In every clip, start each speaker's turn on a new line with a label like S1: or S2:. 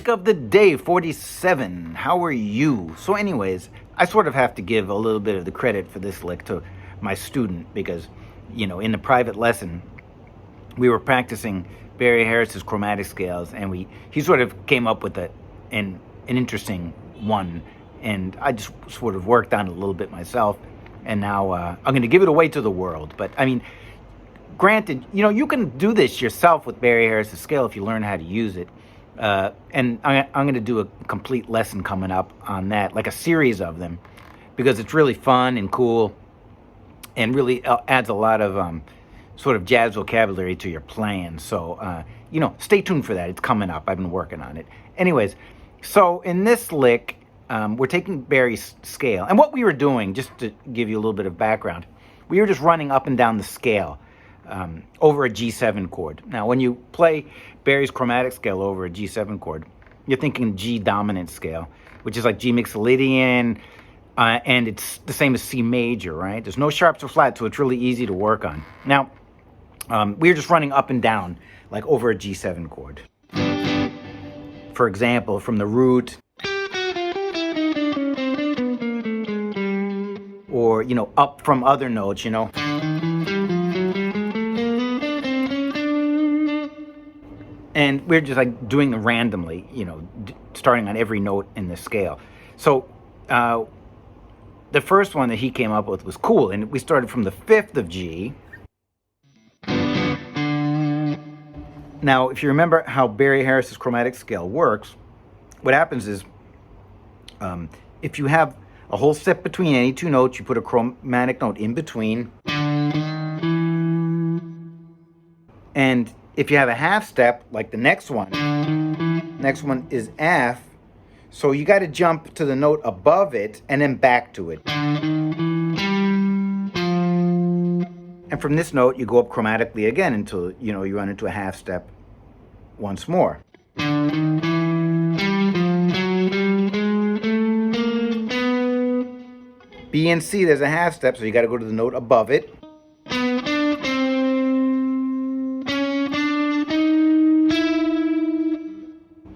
S1: Lick of the day, 47. How are you? So anyways, I sort of have to give a little bit of the credit for this lick to my student because, you know, in the private lesson, we were practicing Barry Harris's chromatic scales, and he sort of came up with an interesting one, and I just sort of worked on it a little bit myself, and now I'm going to give it away to the world. But I mean, granted, you know, you can do this yourself with Barry Harris's scale if you learn how to use it. And I'm going to do a complete lesson coming up on that, like a series of them, because it's really fun and cool, and really adds a lot of sort of jazz vocabulary to your playing. So, you know, stay tuned for that. It's coming up. I've been working on it. Anyways, so in this lick, we're taking Barry's scale. And what we were doing, just to give you a little bit of background, we were just running up and down the scale over a G7 chord. Now, when you play Barry's chromatic scale over a G7 chord, you're thinking G dominant scale, which is like G mixolydian, and it's the same as C major, right? There's no sharps or flats, so it's really easy to work on. Now, we're just running up and down like over a G7 chord. For example, from the root, or, you know, up from other notes, you know. And we're just like doing them randomly, you know, starting on every note in the scale. So the first one that he came up with was cool, and we started from the 5th of G. Now, if you remember how Barry Harris's chromatic scale works, what happens is if you have a whole step between any two notes, you put a chromatic note in between. And if you have a half step, like the next one is F, so you got to jump to the note above it and then back to it. And from this note, you go up chromatically again until, you know, you run into a half step once more. B and C, there's a half step, so you got to go to the note above it.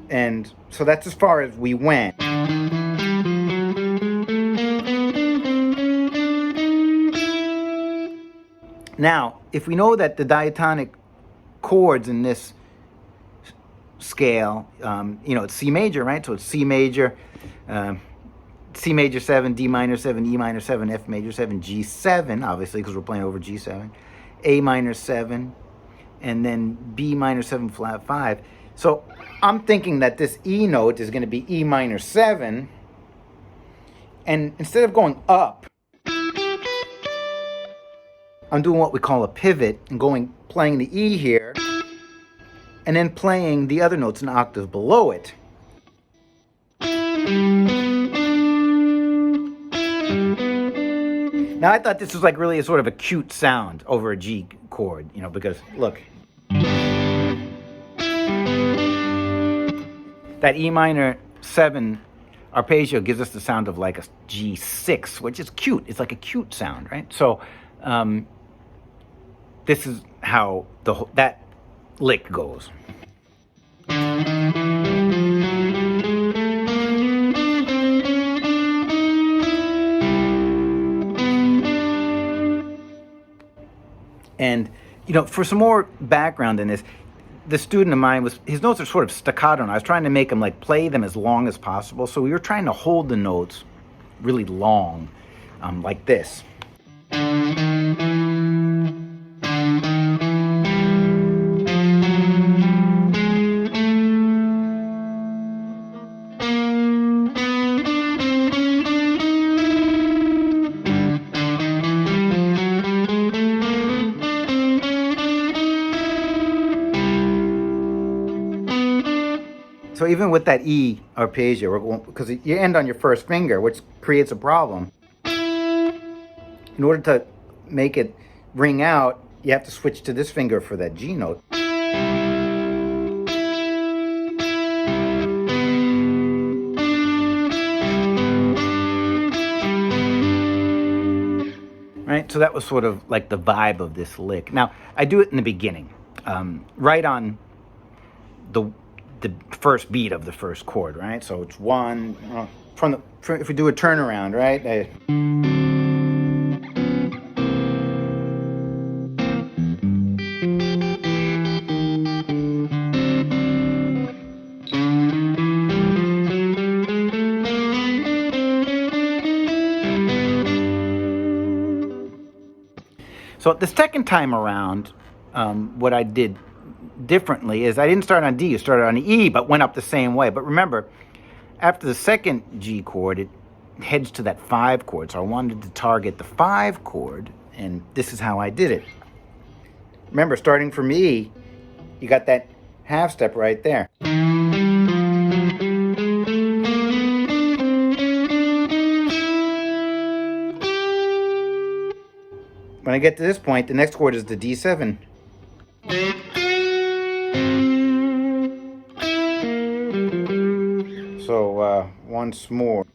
S1: And so that's as far as we went. Now, if we know that the diatonic chords in this scale, you know, it's C major, right? So it's C major, C major 7, D minor 7, E minor 7, F major 7, G7, obviously, because we're playing over G7, A minor 7, and then B minor 7 flat 5. So I'm thinking that this E note is going to be E minor 7, and instead of going up, I'm doing what we call a pivot and playing the E here, and then playing the other notes an octave below it. Now, I thought this was like really a sort of a cute sound over a G chord, you know, because look. That E minor 7 arpeggio gives us the sound of like a G6, which is cute. It's like a cute sound, right? So this is how that lick goes. And, you know, for some more background in this, the student of mine his notes are sort of staccato, and I was trying to make him like play them as long as possible. So we were trying to hold the notes really long, like this. So even with that E arpeggio, because you end on your first finger, which creates a problem. In order to make it ring out, you have to switch to this finger for that G note. Right, so that was sort of like the vibe of this lick. Now, I do it in the beginning, right on the first beat of the first chord, right? So it's one if we do a turnaround, right? So the second time around, what I did differently is I didn't start on D, you started on E, but went up the same way. But remember, after the second G chord, it heads to that 5 chord. So I wanted to target the 5 chord, and this is how I did it. Remember, starting from E, you got that half step right there. When I get to this point, the next chord is the D7. So once more.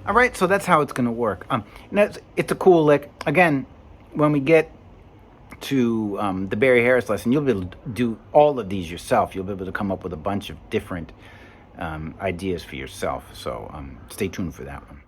S1: All right, so that's how it's going to work. And it's a cool lick. Again, when we get to the Barry Harris lesson, you'll be able to do all of these yourself. You'll be able to come up with a bunch of different ideas for yourself. So stay tuned for that one.